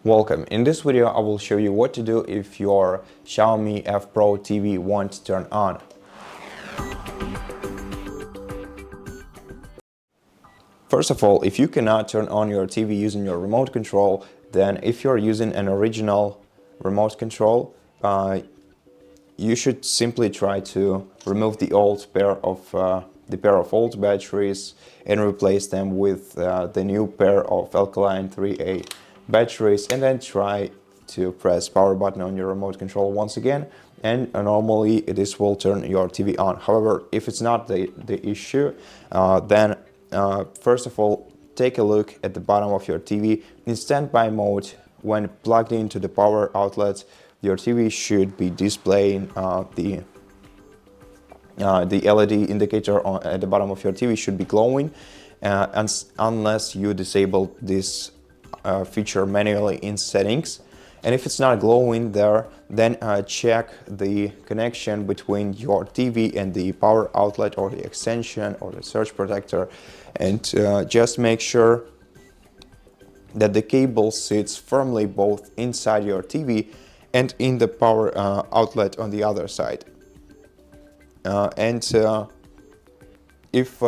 Welcome. In this video I will show you what to do if your Xiaomi F Pro TV won't turn on. First of all, if you cannot turn on your TV using your remote control, then if you're using an original remote control, you should simply try to remove the old pair of old batteries and replace them with the new pair of Alkaline AAA batteries, and then try to press power button on your remote control once again, and normally this will turn your TV on. However, if it's not the issue, then first of all, take a look at the bottom of your TV. In standby mode, when plugged into the power outlet, your TV should be displaying the LED indicator at the bottom of your TV should be glowing, unless you disable this feature manually in settings. And if it's not glowing there, then check the connection between your TV and the power outlet or the extension or the surge protector, and just make sure that the cable sits firmly both inside your TV and in the power outlet on the other side. If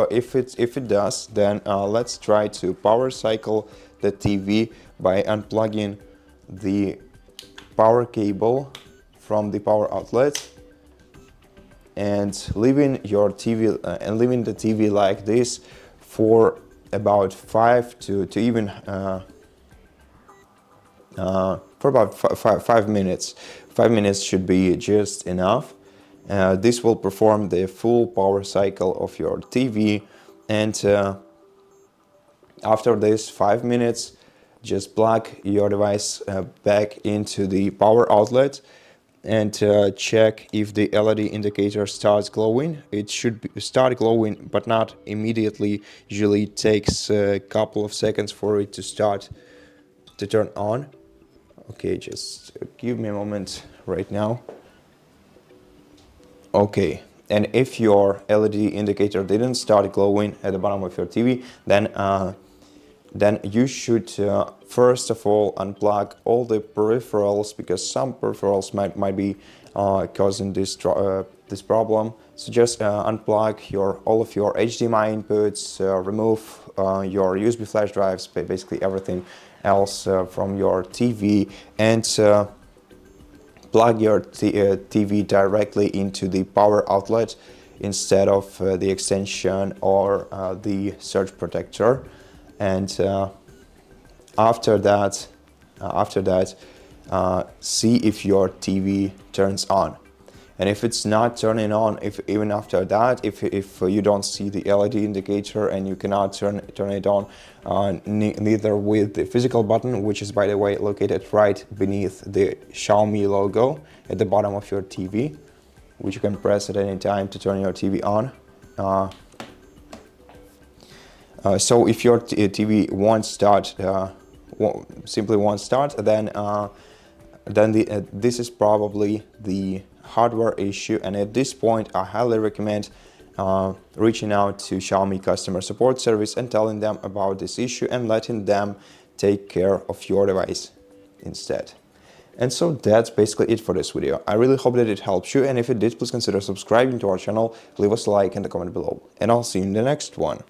it does, then let's try to power cycle the TV by unplugging the power cable from the power outlet and leaving the TV like this for about 5 minutes. 5 minutes should be just enough. This will perform the full power cycle of your TV, and after this 5 minutes, just plug your device back into the power outlet and check if the LED indicator starts glowing. It should start glowing, but not immediately. Usually it takes a couple of seconds for it to start to turn on. Okay, just give me a moment right now. Okay, and if your LED indicator didn't start glowing at the bottom of your TV, then you should first of all unplug all the peripherals, because some peripherals might be causing this problem. So just unplug all of your HDMI inputs, remove your USB flash drives, basically everything else from your TV, and plug your TV directly into the power outlet instead of the extension or the surge protector. And after that, see if your TV turns on. And if it's not turning on, even after that, if you don't see the LED indicator and you cannot turn it on, neither with the physical button, which is, by the way, located right beneath the Xiaomi logo at the bottom of your TV, which you can press at any time to turn your TV on. So if your TV won't start, simply won't start, then this is probably the hardware issue, and at this point I highly recommend reaching out to Xiaomi customer support service and telling them about this issue and letting them take care of your device instead. And so that's basically it for this video. I really hope that it helps you, and if it did, please consider subscribing to our channel, leave us a like and a comment below, and I'll see you in the next one.